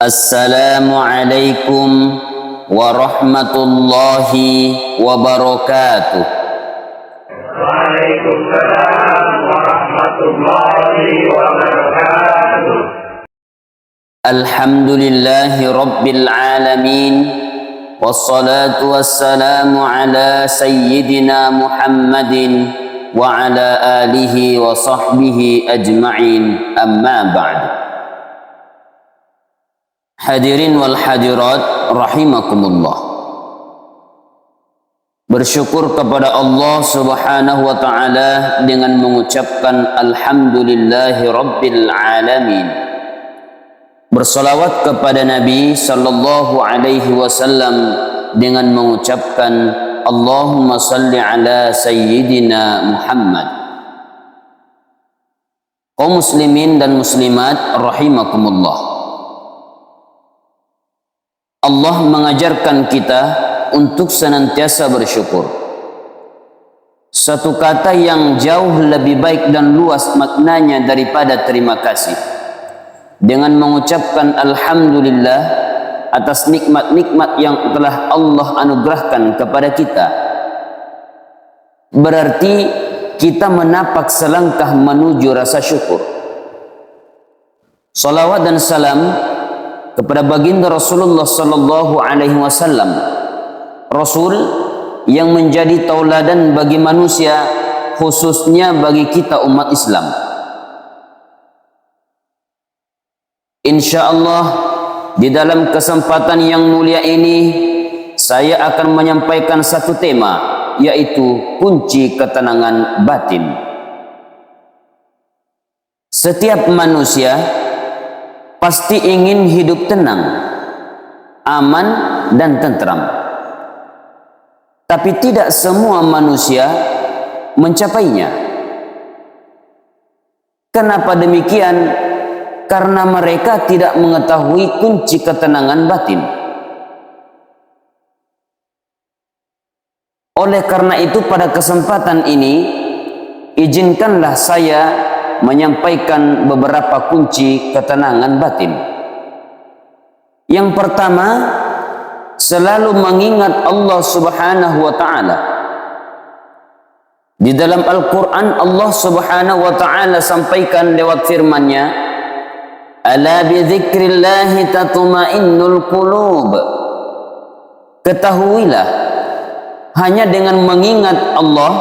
Assalamualaikum warahmatullahi wabarakatuh. Waalaikumsalam warahmatullahi wabarakatuh. Alhamdulillahi rabbil alamin. Wassalatu wassalamu ala sayyidina Muhammadin wa ala alihi wa sahbihi ajma'in, amma ba'd. Hadirin wal hadirat rahimakumullah. Bersyukur kepada Allah Subhanahu wa taala dengan mengucapkan alhamdulillahi rabbil alamin. Bersalawat kepada Nabi sallallahu alaihi wasallam dengan mengucapkan Allahumma salli ala sayyidina Muhammad. Kaum muslimin dan muslimat rahimakumullah. Allah mengajarkan kita untuk senantiasa bersyukur. Satu kata yang jauh lebih baik dan luas maknanya daripada terima kasih. Dengan mengucapkan alhamdulillah atas nikmat-nikmat yang telah Allah anugerahkan kepada kita, berarti kita menapak selangkah menuju rasa syukur. Salawat dan salam kepada baginda Rasulullah sallallahu alaihi wasallam, Rasul yang menjadi tauladan bagi manusia, khususnya bagi kita umat Islam. InsyaAllah di dalam kesempatan yang mulia ini saya akan menyampaikan satu tema, yaitu kunci ketenangan batin. Setiap manusia pasti ingin hidup tenang, aman dan tentram. Tapi tidak semua manusia mencapainya. Kenapa demikian? Karena mereka tidak mengetahui kunci ketenangan batin. Oleh karena itu pada kesempatan ini, izinkanlah saya menyampaikan beberapa kunci ketenangan batin. Yang pertama, selalu mengingat Allah Subhanahu wa taala. Di dalam Al-Qur'an Allah Subhanahu wa taala sampaikan lewat firman-Nya, "Ala bi dzikrillahi tatma'innul qulub." Ketahuilah, hanya dengan mengingat Allah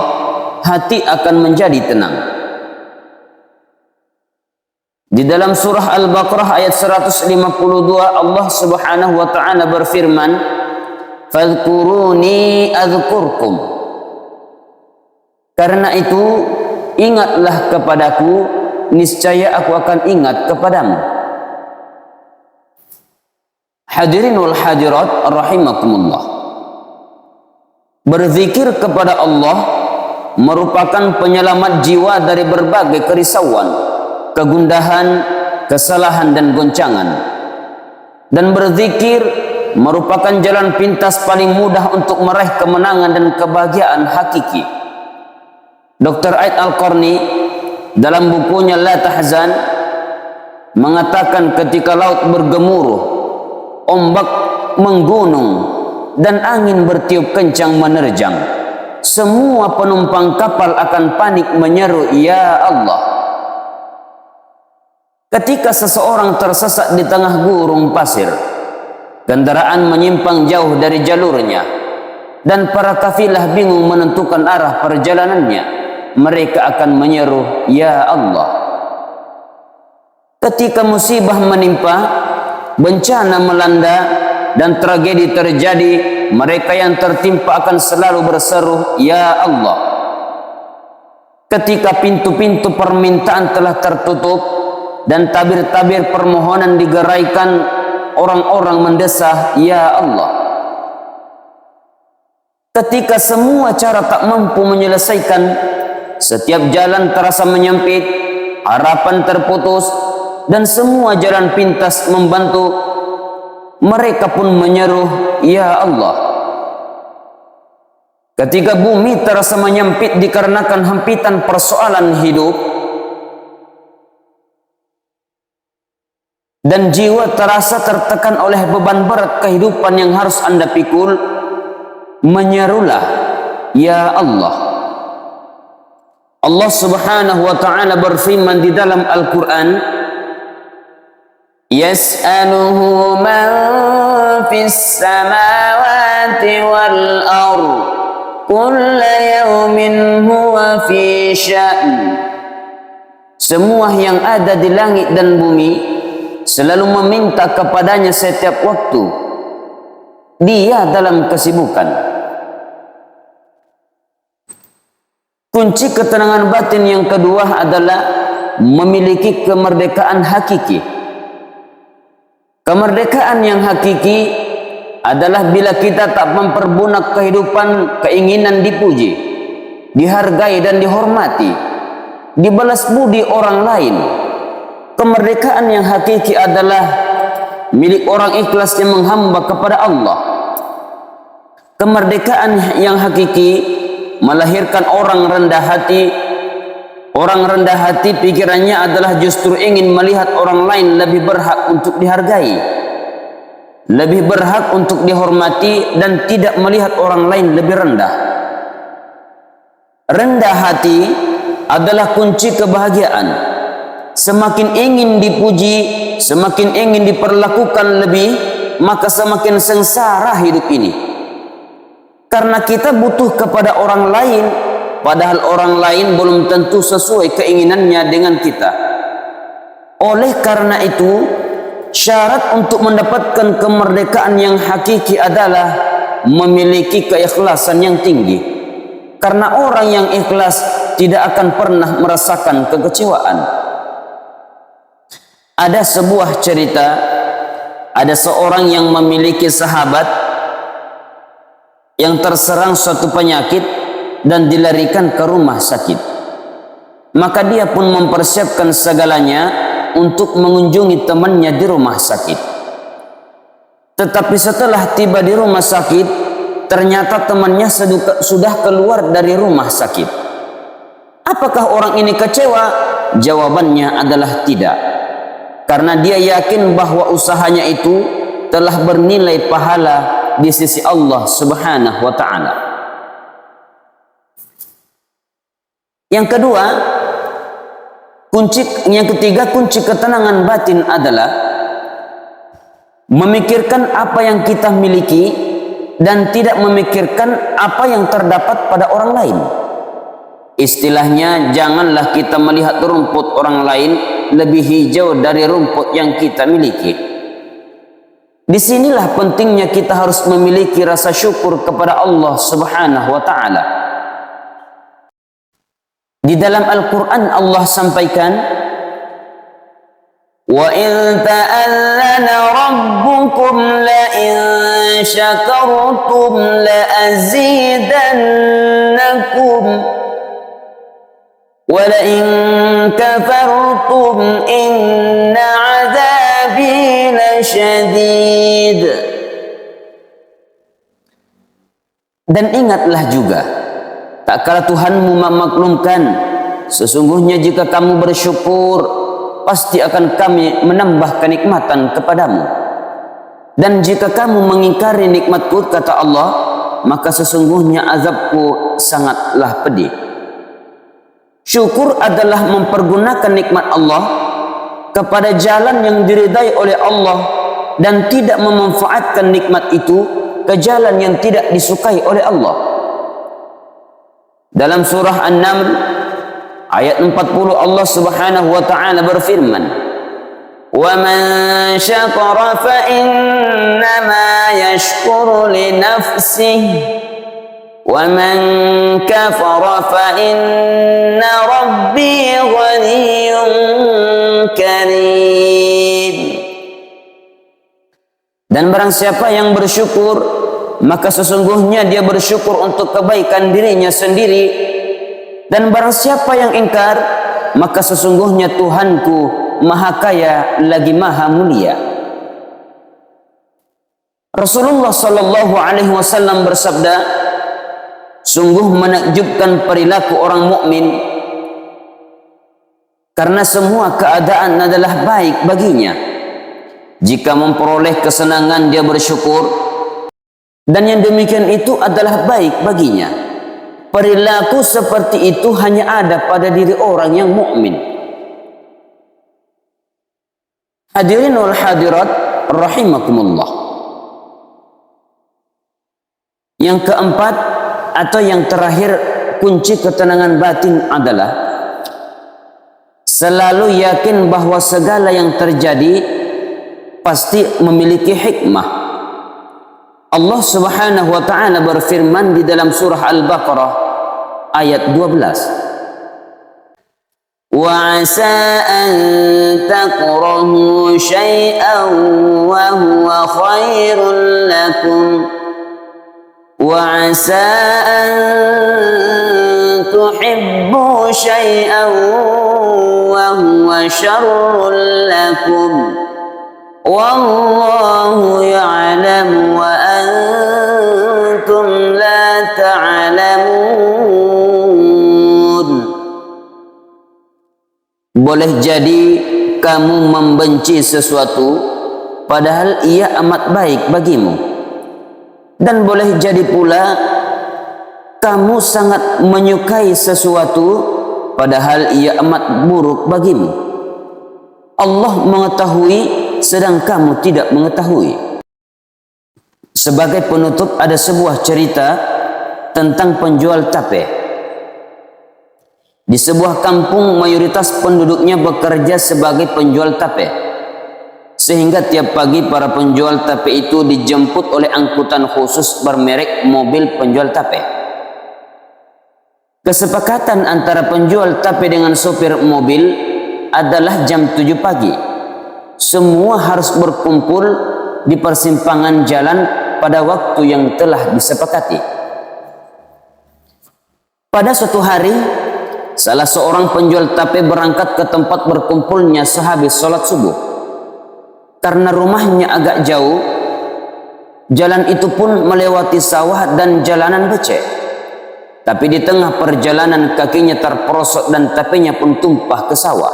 hati akan menjadi tenang. Di dalam surah Al-Baqarah ayat 152 Allah Subhanahu wa taala berfirman, "Fadhkuruni adzkurkum." Karena itu ingatlah kepadaku, niscaya aku akan ingat kepadamu. Hadirin wal hadirat rahimakumullah. Berzikir kepada Allah merupakan penyelamat jiwa dari berbagai kerisauan, kegundahan, kesalahan dan goncangan. Dan berzikir merupakan jalan pintas paling mudah untuk meraih kemenangan dan kebahagiaan hakiki. Dr. Aid Al-Qarni dalam bukunya La Tahzan mengatakan, ketika laut bergemuruh, ombak menggunung dan angin bertiup kencang menerjang, semua penumpang kapal akan panik menyeru, "Ya Allah." Ketika seseorang tersesat di tengah gurun pasir, kendaraan menyimpang jauh dari jalurnya, dan para kafilah bingung menentukan arah perjalanannya, mereka akan menyeru, "Ya Allah." Ketika musibah menimpa, bencana melanda, dan tragedi terjadi, mereka yang tertimpa akan selalu berseru, "Ya Allah." Ketika pintu-pintu permintaan telah tertutup dan tabir-tabir permohonan digeraikan, orang-orang mendesah, "Ya Allah." Ketika semua cara tak mampu menyelesaikan, setiap jalan terasa menyempit, harapan terputus, dan semua jalan pintas membantu, mereka pun menyeru, "Ya Allah." Ketika bumi terasa menyempit dikarenakan hempitan persoalan hidup, dan jiwa terasa tertekan oleh beban berat kehidupan yang harus Anda pikul, menyerulah, Ya Allah. Allah Subhanahu wa ta'ala berfirman di dalam Al-Quran, Yas'aluhu man fis samawati wal ard, kulla yawmin huwa fi sya'n. Semua yang ada di langit dan bumi selalu meminta kepadanya setiap waktu. Dia dalam kesibukan. Kunci ketenangan batin yang kedua adalah memiliki kemerdekaan hakiki. Kemerdekaan yang hakiki adalah bila kita tak memperbudak kehidupan keinginan dipuji, dihargai dan dihormati, dibalas budi orang lain. Kemerdekaan yang hakiki adalah milik orang ikhlas yang menghamba kepada Allah. Kemerdekaan yang hakiki melahirkan orang rendah hati. Orang rendah hati pikirannya adalah justru ingin melihat orang lain lebih berhak untuk dihargai, lebih berhak untuk dihormati, dan tidak melihat orang lain lebih rendah. Rendah hati adalah kunci kebahagiaan. Semakin ingin dipuji, semakin ingin diperlakukan lebih, maka semakin sengsara hidup ini. Karena kita butuh kepada orang lain, padahal orang lain belum tentu sesuai keinginannya dengan kita. Oleh karena itu, syarat untuk mendapatkan kemerdekaan yang hakiki adalah memiliki keikhlasan yang tinggi. Karena orang yang ikhlas tidak akan pernah merasakan kekecewaan. Ada sebuah cerita, ada seorang yang memiliki sahabat yang terserang suatu penyakit dan dilarikan ke rumah sakit. Maka dia pun mempersiapkan segalanya untuk mengunjungi temannya di rumah sakit. Tetapi setelah tiba di rumah sakit, ternyata temannya sudah keluar dari rumah sakit. Apakah orang ini kecewa? Jawabannya adalah tidak. Karena dia yakin bahwa usahanya itu telah bernilai pahala di sisi Allah Subhanahu wa ta'ala. Yang kedua, yang ketiga, kunci ketenangan batin adalah memikirkan apa yang kita miliki dan tidak memikirkan apa yang terdapat pada orang lain. Istilahnya, janganlah kita melihat rumput orang lain lebih hijau dari rumput yang kita miliki. Disinilah pentingnya kita harus memiliki rasa syukur kepada Allah Subhanahu wa ta'ala. Di dalam Al-Quran Allah sampaikan, وَإِذْ تَأَذَّنَ رَبُّكُمْ لَئِنْ شَكَرْتُمْ لَأَزِيدَنَّكُمْ وَلَئِنْ كَفَرْتُمْ إِنَّ عَذَابِي لَشَدِيدٌ. Dan ingatlah juga, tak kala Tuhanmu memaklumkan, sesungguhnya jika kamu bersyukur, pasti akan kami menambah kenikmatan kepadamu. Dan jika kamu mengingkari nikmatku, kata Allah, maka sesungguhnya azabku sangatlah pedih. Syukur adalah mempergunakan nikmat Allah kepada jalan yang diridai oleh Allah dan tidak memanfaatkan nikmat itu ke jalan yang tidak disukai oleh Allah. Dalam surah An-Naml ayat 40 Allah Subhanahu wa ta'ala berfirman, "Wa man syakara fa innama yashkuru li nafsihi wa man kafara fa inna rabbi ghaniyyun karim." Dan barang siapa yang bersyukur, maka sesungguhnya dia bersyukur untuk kebaikan dirinya sendiri. Dan barang siapa yang ingkar, maka sesungguhnya Tuhanku Maha Kaya lagi Maha Mulia. Rasulullah sallallahu alaihi wasallam bersabda, sungguh menakjubkan perilaku orang mukmin, karena semua keadaan adalah baik baginya. Jika memperoleh kesenangan dia bersyukur, dan yang demikian itu adalah baik baginya. Perilaku seperti itu hanya ada pada diri orang yang mukmin. Hadirin wal hadirat rahimakumullah. Yang keempat atau yang terakhir, kunci ketenangan batin adalah selalu yakin bahwa segala yang terjadi pasti memiliki hikmah. Allah Subhanahu wa taala berfirman di dalam surah Al-Baqarah ayat 12. Wa 'asa an takrahu syai'an wa huwa khairul lakum wa 'asa an tuhibbu syai'an wa huwa syarrul lakum wallahu ya'lamu wa antum la ta'lamun. Boleh jadi kamu membenci sesuatu padahal ia amat baik bagimu, dan boleh jadi pula kamu sangat menyukai sesuatu padahal ia amat buruk bagimu. Allah mengetahui sedang kamu tidak mengetahui. Sebagai penutup, ada sebuah cerita tentang penjual tape. Di sebuah kampung mayoritas penduduknya bekerja sebagai penjual tape, sehingga tiap pagi para penjual tape itu dijemput oleh angkutan khusus bermerek mobil penjual tape. Kesepakatan antara penjual tape dengan sopir mobil adalah jam 7 pagi. Semua harus berkumpul di persimpangan jalan pada waktu yang telah disepakati. Pada suatu hari, salah seorang penjual tape berangkat ke tempat berkumpulnya sehabis sholat subuh. Karena rumahnya agak jauh, jalan itu pun melewati sawah dan jalanan becek. Tapi di tengah perjalanan kakinya terperosok dan tapenya pun tumpah ke sawah,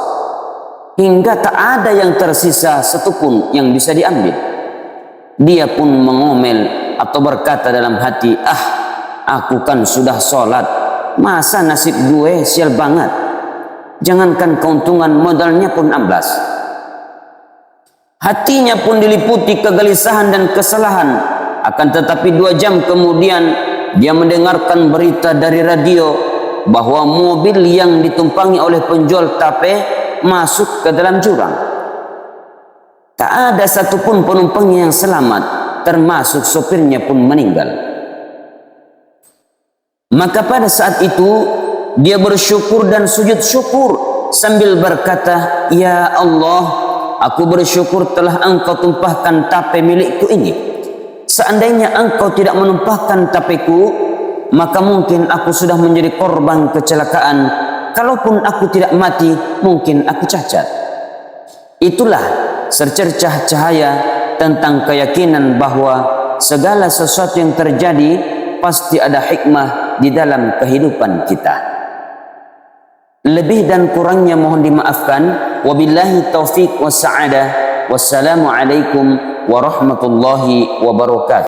hingga tak ada yang tersisa satupun yang bisa diambil. Dia pun mengomel atau berkata dalam hati, aku kan sudah sholat, masa nasib gue sial banget. Jangankan keuntungan, modalnya pun amblas. Hatinya pun diliputi kegelisahan dan kesalahan. Akan tetapi 2 jam kemudian dia mendengarkan berita dari radio bahwa mobil yang ditumpangi oleh penjual tape masuk ke dalam jurang. Tak ada satupun penumpangnya yang selamat, termasuk sopirnya pun meninggal. Maka pada saat itu dia bersyukur dan sujud syukur sambil berkata, ya Allah, aku bersyukur telah engkau tumpahkan tape milikku ini. Seandainya engkau tidak menumpahkan tapeku, maka mungkin aku sudah menjadi korban kecelakaan. Kalaupun aku tidak mati, mungkin aku cacat. Itulah secercah cahaya tentang keyakinan bahwa segala sesuatu yang terjadi pasti ada hikmah di dalam kehidupan kita. Lebih dan kurangnya mohon dimaafkan. Wabillahi taufiq wa sa'adah. Wassalamualaikum warahmatullahi wabarakatuh.